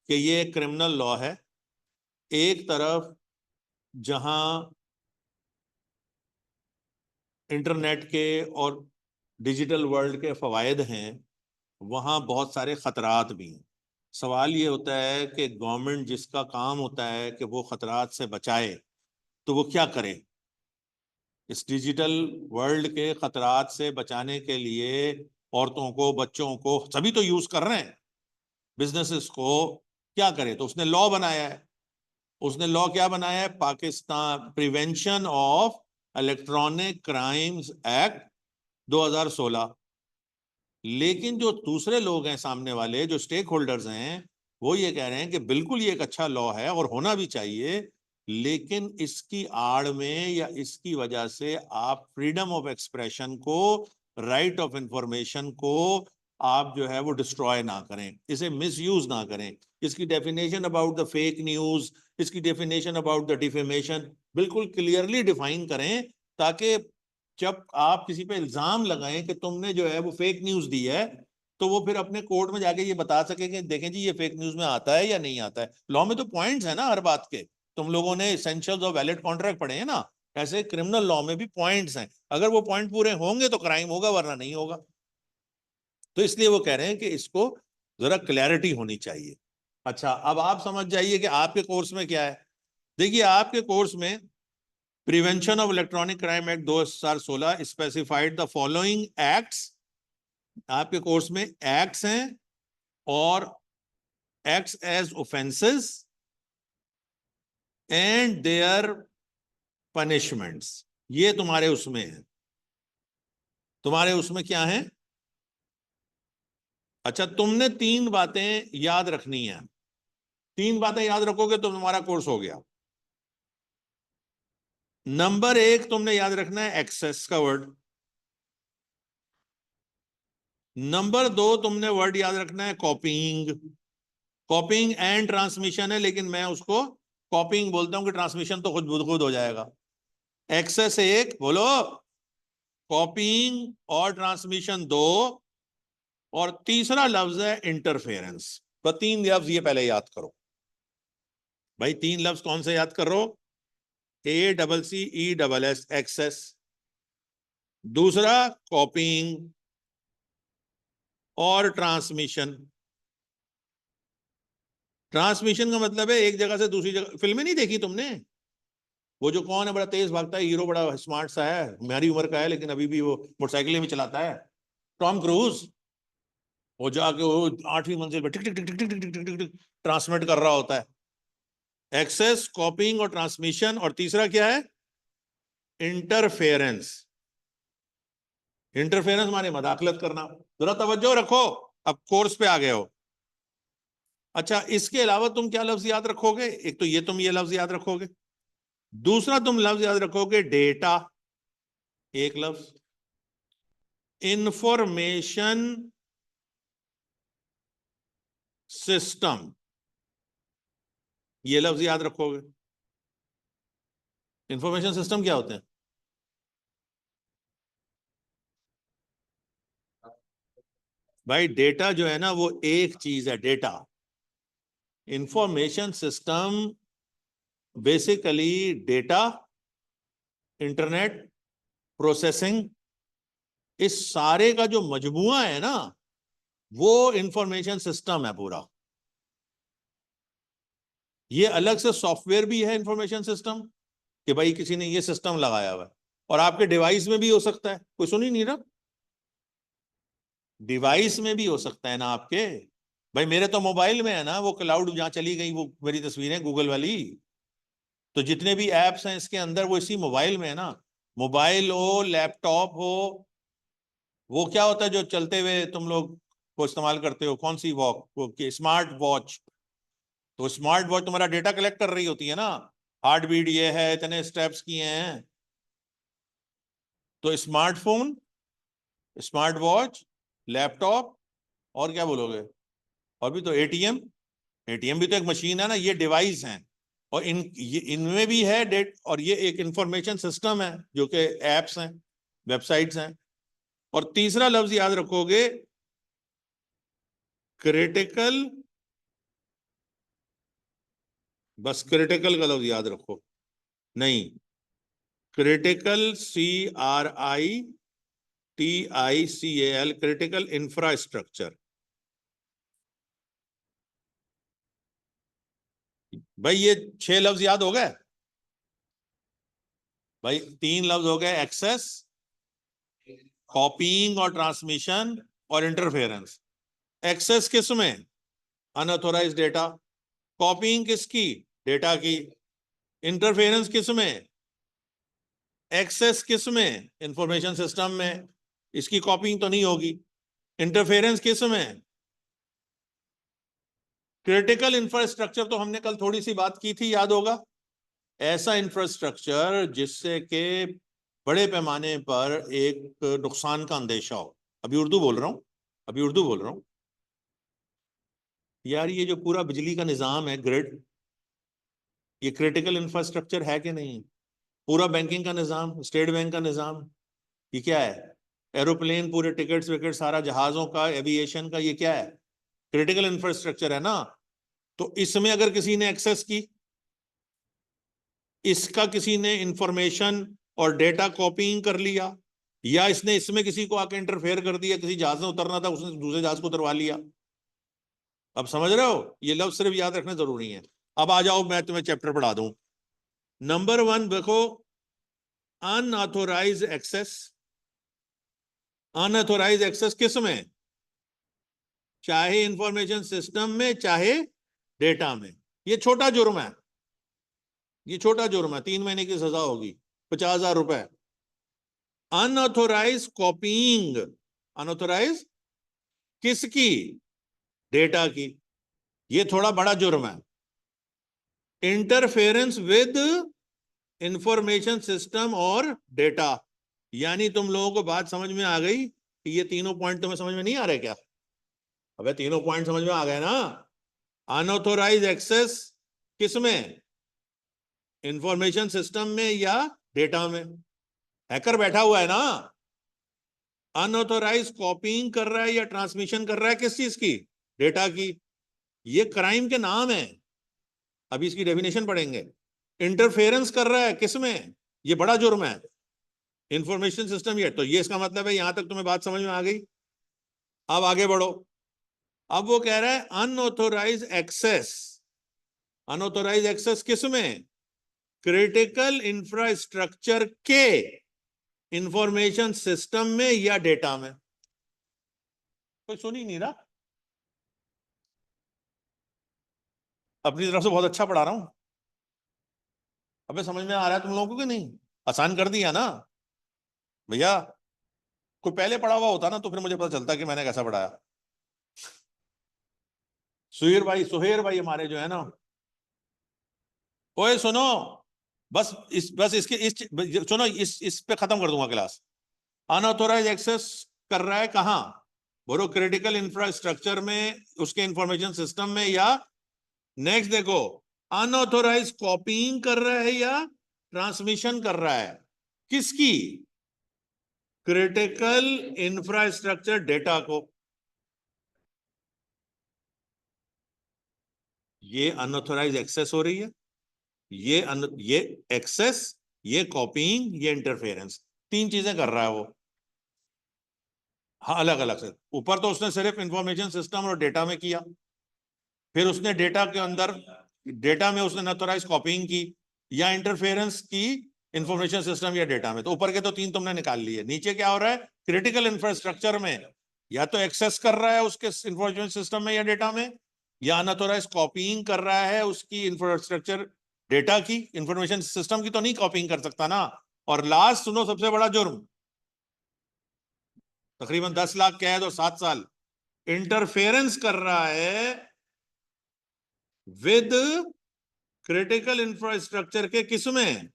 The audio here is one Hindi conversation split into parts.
कि ये क्रिमिनल लॉ है। एक तरफ जहां इंटरनेट के और डिजिटल वर्ल्ड के फवायद हैं, वहाँ बहुत सारे खतरात भी हैं। सवाल ये होता है कि गवर्नमेंट जिसका काम होता है कि वो खतरात से बचाए, तो वो क्या करे। इस डिजिटल वर्ल्ड के खतरात से बचाने के लिए औरतों को, बच्चों को, सभी तो यूज कर रहे हैं, बिजनेसेस को क्या करे। तो उसने लॉ बनाया है। उसने लॉ क्या बनाया है? Pakistan prevention of electronic crimes act 2016। लेकिन जो दूसरे लोग हैं, सामने वाले जो स्टेक होल्डर्स हैं, वो ये कह रहे हैं कि बिल्कुल ये एक अच्छा लॉ है और होना भी चाहिए, लेकिन इसकी आड़ में या इसकी वजह से आप फ्रीडम ऑफ एक्सप्रेशन को, राइट ऑफ इंफॉर्मेशन को आप जो है वो डिस्ट्रॉय ना करें, इसे मिसयूज ना करें। इसकी definition about the fake news, इसकी डेफिनेशन अबाउट द डिफेमेशन बिल्कुल क्लियरली डिफाइन करें, ताकि जब आप किसी पे इल्जाम लगाएं कि तुमने जो है वो फेक न्यूज दी है, तो वो फिर अपने कोर्ट में जाके ये बता सके कि देखें जी ये फेक न्यूज में आता है या नहीं आता है। लॉ में तो पॉइंट्स है ना हर बात के। तुम लोगों ने एसेंशियल्स ऑफ वैलिड कॉन्ट्रैक्ट पढ़े हैं ना, ऐसे क्रिमिनल लॉ में भी पॉइंट्स हैं। अगर वो पॉइंट पूरे होंगे तो क्राइम होगा, वरना नहीं होगा। तो इसलिए वो कह रहे हैं कि इसको जरा क्लैरिटी होनी चाहिए। अच्छा, अब आप समझ जाइए कि आपके कोर्स में क्या है। देखिए, आपके कोर्स में prevention of electronic crime act 2016 specified the following acts. आपके कोर्स में एक्ट्स हैं और acts as offences and their punishments, ये तुम्हारे उसमें है। तुम्हारे उसमें क्या है? अच्छा, तुमने 3 बातें याद रखनी है। 3 बातें याद रखोगे तो तुम्हारा कोर्स हो गया। नंबर 1 तुमने याद रखना है एक्सेस का वर्ड। नंबर 2 तुमने वर्ड याद रखना है कॉपीइंग। कॉपीइंग एंड ट्रांसमिशन है, लेकिन मैं उसको कॉपीइंग बोलता हूं कि ट्रांसमिशन तो खुद हो जाएगा। एक्सेस 1 बोलो, कॉपीइंग और ट्रांसमिशन 2, और तीसरा लफ्ज है इंटरफेरेंस। तो 3 लफ्ज ये पहले याद करो भाई। 3 लफ्ज कौन से याद करो? ACCESS एक्सेस, दूसरा कॉपीइंग, और ट्रांसमिशन। ट्रांसमिशन का मतलब है एक जगह से दूसरी जगह। फिल्में नहीं देखी तुमने? वो जो कौन है बड़ा तेज भागता है हीरो, बड़ा स्मार्ट सा है, हमारी उम्र का है, लेकिन अभी भी वो मोटरसाइकिल भी चलाता है, टॉम क्रूज। वो जाके वो 8वीं मंजिल पर टिक टिक टिक टिक टिक टिक टिक टिक टिक ट्रांसमिट कर रहा होता है। एक्सेस, कॉपिंग और ट्रांसमिशन। और तीसरा क्या है? इंटरफेरेंस। इंटरफेरेंस माने मदाखलत करना। जरा तवज्जो रखो, अब कोर्स पे आ गए हो। अच्छा, इसके अलावा तुम क्या लफ्ज याद रखोगे? एक तो ये लफ्ज याद रखोगे, दूसरा तुम लफ्ज याद रखोगे डेटा, एक लफ्ज। इंफॉर्मेशन सिस्टम, ये लफ्ज याद रखोगे। इंफॉर्मेशन सिस्टम क्या होते हैं? भाई डेटा जो है ना वो एक चीज है, data. Information system basically data, internet, processing, इस सारे का जो मजमुआ है ना, वो इंफॉर्मेशन सिस्टम है पूरा। ये अलग से सॉफ्टवेयर भी है इंफॉर्मेशन सिस्टम, कि भाई किसी ने ये सिस्टम लगाया हुआ है। और आपके डिवाइस में भी हो सकता है, कोई सुन ही नहीं रहा। डिवाइस में भी हो सकता है ना आपके। भाई मेरे तो मोबाइल में है ना वो क्लाउड, जहां चली गई वो मेरी तस्वीरें गूगल वाली। तो जितने भी एप्स हैं इसके अंदर वो इसी मोबाइल में है ना। मोबाइल हो, लैपटॉप हो, वो क्या होता है जो चलते हुए तुम लोग को इस्तेमाल करते हो, कौन सी वॉक, वो स्मार्ट वॉच। तो स्मार्ट वॉच तुम्हारा डेटा कलेक्ट कर रही होती है ना, हार्ट बीट ये है, इतने स्टेप्स किए हैं। तो स्मार्टफोन, स्मार्ट वॉच, लैपटॉप, और क्या बोलोगे? और भी तो एटीएम। एटीएम भी तो एक मशीन है ना, ये डिवाइस हैं। और इनमें भी है डेट, और ये एक इंफॉर्मेशन सिस्टम है जो कि एप्स हैं, वेबसाइट्स हैं। और तीसरा लफ्ज याद रखोगे, क्रिटिकल बस क्रिटिकल का लफ्ज याद रखो। नहीं, क्रिटिकल CRITICAL, क्रिटिकल इंफ्रास्ट्रक्चर। भाई ये 6 लफ्ज याद हो गए? भाई 3 लफ्ज हो गए, एक्सेस, कॉपीइंग और ट्रांसमिशन, और इंटरफेरेंस। एक्सेस किस में? Unauthorise data. कॉपीइंग किसकी? डेटा की। इंटरफेरेंस किस में? एक्सेस किस में? इंफॉर्मेशन सिस्टम में। इसकी कॉपीइंग तो नहीं होगी। इंटरफेरेंस किस में? क्रिटिकल इंफ्रास्ट्रक्चर तो हमने कल थोड़ी सी बात की थी, याद होगा। ऐसा इंफ्रास्ट्रक्चर जिससे कि बड़े पैमाने पर एक नुकसान का अंदेशा हो। अभी उर्दू बोल रहा हूं। यार ये जो पूरा बिजली का निजाम है, ग्रिड, ये क्रिटिकल इंफ्रास्ट्रक्चर है कि नहीं? पूरा बैंकिंग का निजाम, स्टेट बैंक का निजाम, ये क्या है? एरोप्लेन, पूरे टिकट्स विकेट, सारा जहाजों का, एविएशन का, ये क्या है? क्रिटिकल इंफ्रास्ट्रक्चर है ना। तो इसमें अगर किसी ने एक्सेस की, इसका किसी ने इंफॉर्मेशन और डेटा कॉपीइंग कर लिया, या इसने इसमें किसी को आके इंटरफेयर कर दिया, किसी जहाज में उतरना था उसने दूसरे जहाज को उतरवा लिया। अब समझ रहे हो? ये लफ्ज सिर्फ याद रखना जरूरी है। अब आ जाओ, मैं तुम्हें चैप्टर पढ़ा दूं। नंबर 1 देखो, अनऑथोराइज एक्सेस। अनऑथोराइज एक्सेस किस में? चाहे इंफॉर्मेशन सिस्टम में, चाहे डेटा में। ये छोटा जुर्म है, 3 महीने की सजा होगी, 50,000 रुपए। अनऑथोराइज कॉपीइंग, अनऑथोराइज किसकी? डेटा की। ये थोड़ा बड़ा जुर्म है। इंटरफेरेंस विद इंफॉर्मेशन सिस्टम और डेटा। यानी तुम लोगों को बात समझ में आ गई कि ये तीनों पॉइंट तुम्हें समझ में नहीं आ रहे क्या? अबे तीनों पॉइंट समझ में आ गए ना। अनऑथोराइज एक्सेस किस में? इंफॉर्मेशन सिस्टम में या डेटा में? हैकर बैठा हुआ है ना। अनऑथोराइज कॉपीइंग कर रहा है या ट्रांसमिशन कर रहा है, किस चीज की? डेटा की। ये क्राइम के नाम है, अभी इसकी डेफिनेशन पढ़ेंगे। इंटरफेरेंस कर रहा है किसमें? ये बड़ा जुर्म है, इंफॉर्मेशन सिस्टम। ये तो ये इसका मतलब है, यहां तक तुम्हें बात समझ में आ गई। अब आगे बढ़ो। अब वो कह रहा है अनऑथोराइज एक्सेस। अनऑथोराइज एक्सेस किसमें? क्रिटिकल इंफ्रास्ट्रक्चर के इंफॉर्मेशन सिस्टम में या डेटा में। कोई सुन ही नहीं रहा। अपनी तरफ से बहुत अच्छा पढ़ा रहा हूं। अबे समझ में आ रहा है तुम लोगों को कि नहीं? आसान कर दिया ना भैया। कोई पहले पढ़ा हुआ होता ना तो फिर मुझे पता चलता कि मैंने कैसा पढ़ाया। सुहेर भाई हमारे जो है ना, ओए सुनो, बस इसके इस सुनो, इस पे खत्म कर दूंगा क्लास। अनऑथोराइज एक्सेस कर रहा है कहां? बोलो क्रिटिकल इंफ्रास्ट्रक्चर में, उसके इंफॉर्मेशन सिस्टम में, या नेक्स्ट देखो, अनऑथोराइज कॉपीइंग कर रहा है या ट्रांसमिशन कर रहा है, किसकी? क्रिटिकल इंफ्रास्ट्रक्चर डेटा को। ये अनऑथोराइज एक्सेस हो रही है, ये एक्सेस, ये कॉपीइंग, ये इंटरफेरेंस। 3 चीजें कर रहा है वो। हाँ, अलग अलग से। ऊपर तो उसने सिर्फ इंफॉर्मेशन सिस्टम और डेटा में किया, फिर उसने डेटा के अंदर, डेटा में उसने अनऑथोराइज कॉपीइंग की या इंटरफेरेंस की इंफॉर्मेशन सिस्टम या डेटा में। तो ऊपर के तो 3 तुमने निकाल लिए। नीचे क्या हो रहा है? क्रिटिकल इंफ्रास्ट्रक्चर में या तो एक्सेस कर रहा है उसके इंफॉर्मेशन सिस्टम में या डेटा में, या अनऑथोराइज कॉपीइंग कर रहा है उसकी इंफ्रास्ट्रक्चर, डेटा की। इंफॉर्मेशन सिस्टम की तो नहीं कॉपीइंग कर सकता ना। और लास्ट सुनो, सबसे बड़ा जुर्म, तकरीबन 10 लाख कैद और 7 साल। इंटरफेरेंस कर रहा है विद क्रिटिकल इंफ्रास्ट्रक्चर के, किसमें?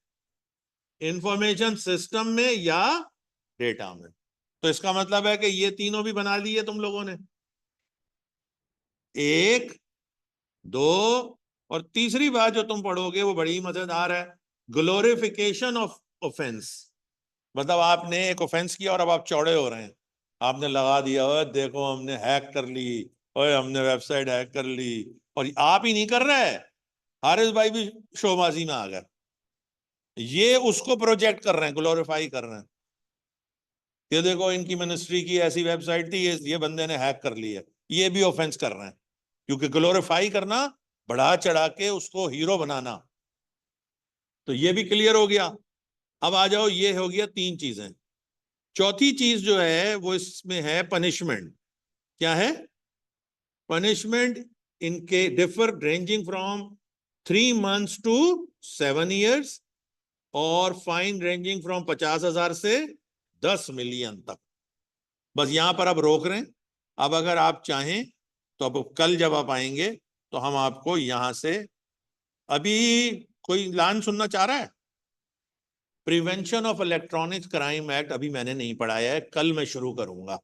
इंफॉर्मेशन सिस्टम में या डेटा में। तो इसका मतलब है कि ये तीनों भी बना लिए तुम लोगों ने। 1, 2, और तीसरी बात जो तुम पढ़ोगे वो बड़ी मजेदार है, ग्लोरिफिकेशन ऑफ ऑफेंस। मतलब आपने एक ऑफेंस किया और अब आप चौड़े हो रहे हैं। आपने लगा दिया, ओए देखो हमने हैक कर ली, ओए हमने वेबसाइट हैक कर ली, और आप ही नहीं कर रहे, हारिस भाई भी शोबाजी में आ गए, ये उसको प्रोजेक्ट कर रहे हैं, ग्लोरीफाई कर रहे हैं। ये देखो इनकी मिनिस्ट्री की ऐसी वेबसाइट थी, ये बंदे ने हैक कर ली है, ये भी ऑफेंस कर रहे हैं, क्योंकि ग्लोरीफाई करना, बढ़ा चढ़ा के उसको हीरो बनाना। तो ये भी क्लियर हो गया। अब आ जाओ, ये हो गया 3 चीजें। चौथी चीज जो है वो इसमें है पनिशमेंट। क्या है? पनिशमेंट इनके differ ranging from 3 months to 7 years, और फाइन रेंजिंग फ्रॉम 50,000 से 10 मिलियन तक। बस यहां पर अब रोक रहे हैं। अब अगर आप चाहें तो अब कल जब आप आएंगे तो हम आपको यहां से, अभी कोई लान सुनना चाह रहा है? Prevention of electronics crime act अभी मैंने नहीं पढ़ाया है, कल मैं शुरू करूंगा।